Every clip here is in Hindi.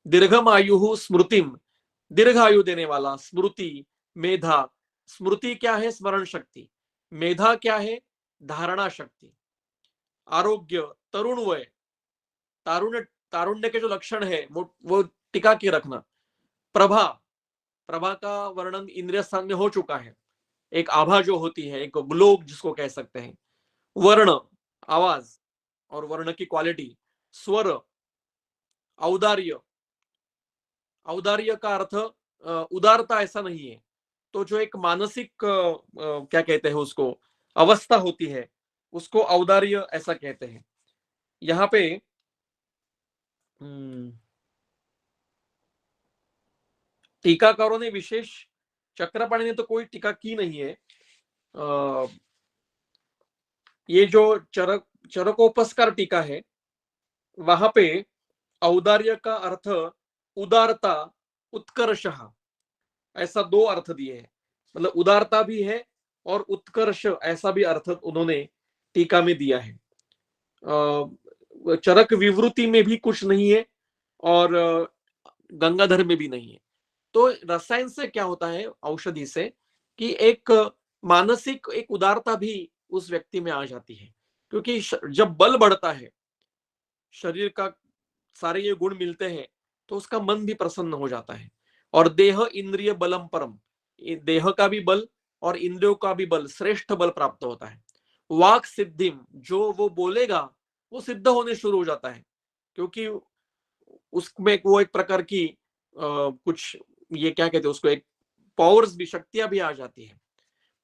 दीर्घमायु स्मृतिम, दीर्घ आयु देने वाला, स्मृति, मेधा। स्मृति क्या है? स्मरण शक्ति। मेधा क्या है? धारणा शक्ति। आरोग्य, तरुण वय, तारुण्य, तारुण्य के जो लक्षण है वो टिका के रखना। प्रभा, प्रभा का वर्णन इंद्रिय स्थान में हो चुका है, एक आभा जो होती है, एक ग्लो जिसको कह सकते हैं। वर्ण, आवाज और वर्ण की क्वालिटी। स्वर, औदार्य, औदार्य का अर्थ उदारता ऐसा नहीं है, तो जो एक मानसिक क्या कहते हैं उसको, अवस्था होती है, उसको औदार्य ऐसा कहते हैं। यहाँ पे टीकाकारों ने विशेष, चक्रपाणी ने तो कोई टीका की नहीं है। ये जो चरकोपस्कार टीका है, वहां पे औदार्य का अर्थ उदारता, उत्कर्ष, ऐसा दो अर्थ दिए हैं। मतलब उदारता भी है और उत्कर्ष, ऐसा भी अर्थ उन्होंने टीका में दिया है। चरक विवृति में भी कुछ नहीं है और गंगाधर में भी नहीं है। तो रसायन से क्या होता है, औषधि से, कि एक मानसिक एक उदारता भी उस व्यक्ति में आ जाती है, क्योंकि जब बल बढ़ता है, शरीर का सारे ये गुण मिलते हैं, तो उसका मन भी प्रसन्न हो जाता है। और देह इंद्रिय बलम परम, देह का भी बल और इंद्रियों का भी बल, श्रेष्ठ बल प्राप्त होता है। वाक सिद्धिम, जो वो बोलेगा वो सिद्ध होने शुरू हो जाता है, क्योंकि उसमें वो एक प्रकार की कुछ, ये क्या कहते हैं उसको, एक पावर्स भी, शक्तियां भी आ जाती है।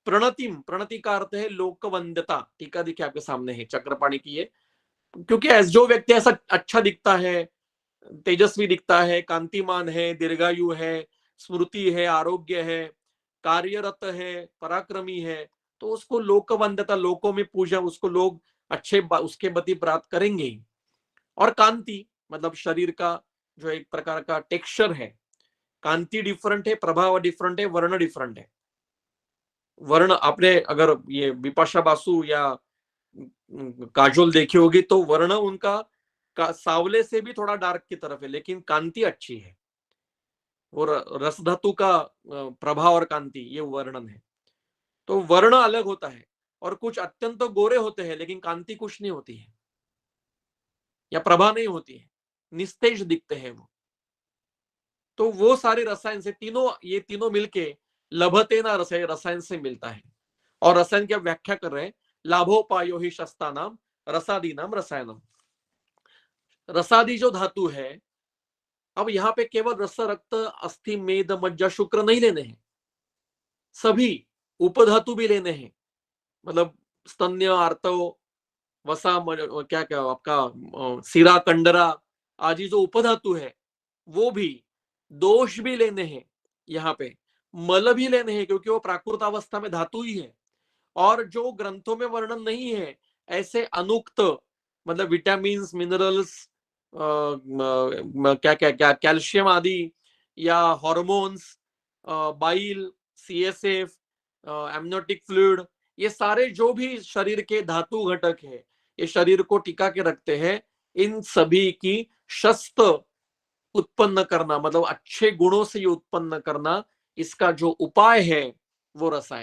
प्रणतिम, प्रणति का अर्थ है लोकवंद्यता। टीका देखिए आपके सामने है चक्रपाणी की है, क्योंकि जो व्यक्ति ऐसा अच्छा दिखता है, तेजस्वी दिखता है, कांतिमान है, दीर्घायु है, स्मृति है, आरोग्य है, कार्यरत है, पराक्रमी है, तो उसको लोकवंद्यता, लोकों में पूजा, उसको लोग अच्छे उसके प्रति प्राप्त करेंगे ही। और कांति मतलब शरीर का जो एक प्रकार का टेक्सचर है, कांति डिफरेंट है, प्रभाव डिफरेंट है, वर्ण डिफरेंट है। वर्ण आपने अगर ये बिपाशा बासु या काजोल देखी होगी तो वर्ण उनका सावले से भी थोड़ा डार्क की तरफ है, लेकिन कांति अच्छी है। और रस धातु का प्रभाव और कांति, ये वर्णन है। तो वर्ण अलग होता है, और कुछ अत्यंत गोरे होते हैं लेकिन कांति कुछ नहीं होती है, या प्रभा नहीं होती है, निस्तेज दिखते हैं वो। तो वो सारे रसायन से तीनों, ये तीनों मिलके लभते ना रसायन से मिलता है। और रसायन की व्याख्या कर रहे हैं, लाभोपायो ही शस्ता नाम रसादी नाम रसायनम। रसादी जो धातु है, अब यहाँ पे केवल रस, रक्त, अस्थि, मेद, मज्जा, शुक्र नहीं लेने हैं, सभी उपधातु भी लेने हैं। मतलब स्तन्य, आर्तव, वसा, क्या क्या आपका सिरा, कंडरा आदि जो उपधातु है, वो भी, दोष भी लेने हैं यहाँ पे, मल भी लेने हैं, क्योंकि वो प्राकृत अवस्था में धातु ही है। और जो ग्रंथों में वर्णन नहीं है, ऐसे अनुक्त, मतलब विटामिन, मिनरल्स, क्या क्या क्या कैल्शियम आदि, या hormones, bile, CSF, amniotic fluid, ये सारे जो भी शरीर के धातु घटक है, ये शरीर को टिका के रखते हैं। इन सभी की शस्त्र उत्पन्न करना, मतलब अच्छे गुणों से ये उत्पन्न करना, इसका जो उपाय है वो रसायन।